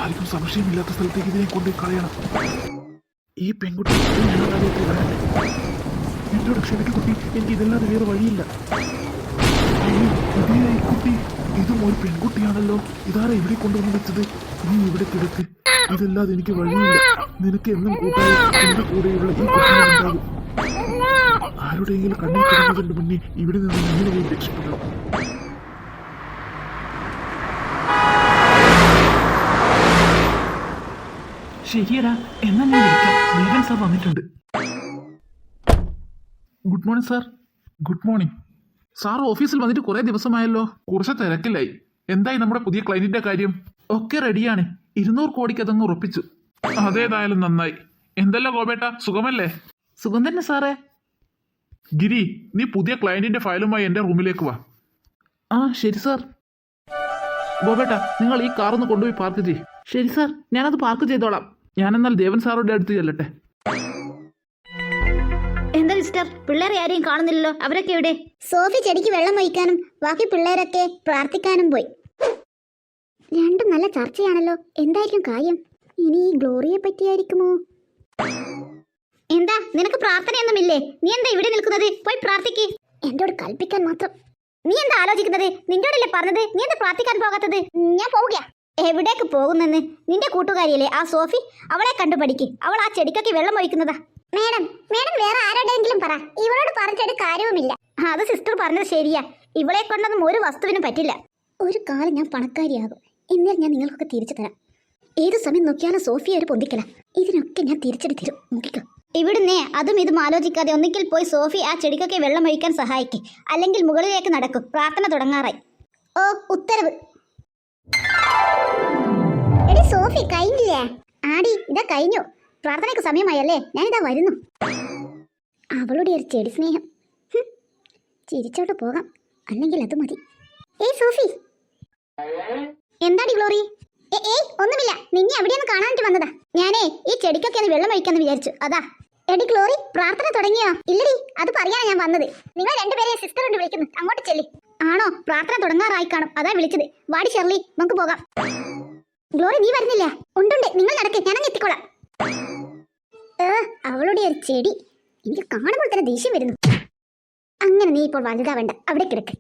ആർക്കും സംശയമില്ലാത്ത സ്ഥലത്തേക്ക് ഇതിനെ കൊണ്ട് കളയണം. ഈ പെൺകുട്ടി എന്നോട് ക്ഷമിക്ക് കുട്ടി, എനിക്ക് ഇതല്ലാതെ വേറെ വഴിയില്ല. കുട്ടി, ഇതും ഒരു പെൺകുട്ടിയാണല്ലോ. ഇതാരാ ഇവിടെ കൊണ്ടുവന്ന് വെച്ചത്? നീ ഇവിടെ കിടക്ക്, ഇതല്ലാതെ എനിക്ക് വഴിയില്ല. നിനക്ക് എന്നും കൂട്ടായി എന്റെ കൂടെയുള്ള ഈ കുട്ടികളുണ്ടാകും. ആരുടെയെങ്കിലും കണ്ണിൽ കിടന്നതിന്റെ മുന്നേ ഇവിടെ നിന്ന് എങ്ങനെയും രക്ഷപ്പെടണം. ശരിയടാ, എന്നാ ഞാൻ വിളിക്കാം. ദേവൻ സാർ വന്നിട്ടുണ്ട്. Good morning sir. Good morning sir. ഓഫീസിൽ വന്നിട്ട് കുറെ ദിവസമായല്ലോ. കുറച്ച് തിരക്കില്ലായി. എന്തായി നമ്മുടെ പുതിയ ക്ലയന്റിന്റെ കാര്യം? ഒക്കെ റെഡിയാണ്. 200 കോടിക്ക് അതങ്ങ് ഉറപ്പിച്ചു. അതേതായാലും നന്നായി. എന്തല്ല ഗോപേട്ട, സുഖമല്ലേ? സുഖം തന്നെ സാറേ. ഗിരി, നീ പുതിയ ക്ലയന്റിന്റെ ഫയലുമായി എന്റെ റൂമിലേക്ക് വാ. ആ ശരി സാർ. ഗോപേട്ട, നിങ്ങൾ ഈ കാറൊന്ന് കൊണ്ടുപോയി പാർക്ക് ചെയ്യ്. ശരി സാർ, ഞാനത് പാർക്ക് ചെയ്തോളാം. ഞാനെന്നാൽ ദേവൻ സാറുടെ അടുത്ത് ചെല്ലട്ടെ. എന്താ മിസ്റ്റർ, പിള്ളേരെ ആരെയും കാണുന്നില്ലല്ലോ. അവരൊക്കെ എവിടെ? സോഫി ചെടിക്ക് വെള്ളം വഹിക്കാനും ബാക്കി പിള്ളേരൊക്കെ പ്രാർത്ഥിക്കാനും പോയി. രണ്ടും നല്ല ചർച്ചയാണല്ലോ. എന്തായിരിക്കും കാര്യം? ഇനി ഈ ഗ്ലോറിയെ പറ്റിയായിരിക്കുമോ? എന്താ, നിനക്ക് പ്രാർത്ഥനയൊന്നുമില്ലേ? നീ എന്താ ഇവിടെ നിൽക്കുന്നത്? പോയി പ്രാർത്ഥിക്ക്. എന്നോട് കൽപ്പിക്കാൻ മാത്രം. നീ എന്താ ആലോചിക്കുന്നത്? നിന്നോടല്ലേ പറഞ്ഞത്? നീ എന്താ പ്രാർത്ഥിക്കാൻ പോകാത്തത്? ഞാൻ പോവുക. എവിടേക്ക് പോകുന്നെന്ന്? നിന്റെ കൂട്ടുകാരിയല്ലേ ആ സോഫി? അവളെ കണ്ടു പഠിക്ക്. അവൾ ആ ചെടിക്കൊക്കെ വെള്ളം ഒഴിക്കുന്നതാ. മേഡം വേറെ ആരോടെങ്കിലും പറ. ഇവളോട് പറഞ്ഞിട്ട് കാര്യവുമില്ല. അത് സിസ്റ്റർ പറഞ്ഞത് ശരിയാ. ഇവളെ കൊണ്ടൊന്നും ഒരു വസ്തുവിനും പറ്റില്ല. ഒരു കാലം ഞാൻ പണക്കാരിയാകും. എന്നാൽ ഞാൻ നിങ്ങൾക്കൊക്കെ തിരിച്ചു തരാം. ഏത് സമയം നോക്കിയാലും സോഫിയ ഒരു പൊന്തിക്കല. ഇതിനൊക്കെ ഞാൻ തിരിച്ചടി തരും. നോക്കിക്കോ. ഇവിടുന്നേ അതും ഇതും ആലോചിക്കാതെ ഒന്നിക്കൽ പോയി സോഫി ആ ചെടിക്കൊക്കെ വെള്ളം ഒഴിക്കാൻ സഹായിക്ക്. അല്ലെങ്കിൽ മുകളിലേക്ക് നടക്കും. പ്രാർത്ഥന തുടങ്ങാറായി. ഓ, ഉത്തരവ്. എടി സോഫി, കഴിഞ്ഞില്ലേ? ആടി, ഇതാ കഴിഞ്ഞു. പ്രാർത്ഥനയ്ക്ക് സമയമായല്ലേ? ഞാനിതാ വരുന്നു. അവളുടെ ഒരു ചെടി സ്നേഹം. ചിരിച്ചോട്ട് പോകാം, അല്ലെങ്കിൽ അത് മതി. ഏയ് സോഫി. എന്താടി ഗ്ലോറി? ഏയ് ഒന്നുമില്ല. നിന്നെ അവിടെയൊന്ന് കാണാനായിട്ട് വന്നതാ. ഞാനേ ഈ ചെടിക്കൊക്കെ ഒന്ന് വെള്ളം ഒഴിക്കാന്ന് വിചാരിച്ചു, അതാ. എടി ഗ്ലോറി, പ്രാർത്ഥന തുടങ്ങിയോ? ഇല്ലടി, അത് പറയാനാ ഞാൻ വന്നത്. നിങ്ങൾ രണ്ടുപേരെയും സിസ്റ്റർ കൊണ്ട് വിളിക്കുന്നു. അങ്ങോട്ട് ചെല്ലി. ആണോ? പ്രാർത്ഥന തുടങ്ങാറായി കാണും, അതാ വിളിച്ചത്. വാടി ഷെർലി, നമുക്ക് പോകാം. ഗ്ലോറി, നീ വരുന്നില്ല? ഉണ്ടുണ്ട്, നിങ്ങൾ നടക്ക്, ഞാനങ്ങ് എത്തിക്കോളാം. അവളുടെ ഒരു ചെടി എനിക്ക് കാണുമ്പോൾ തന്നെ ദേഷ്യം വരുന്നു. അങ്ങനെ നീ ഇപ്പോൾ വലുതാവേണ്ട, അവിടെ കിടക്ക്.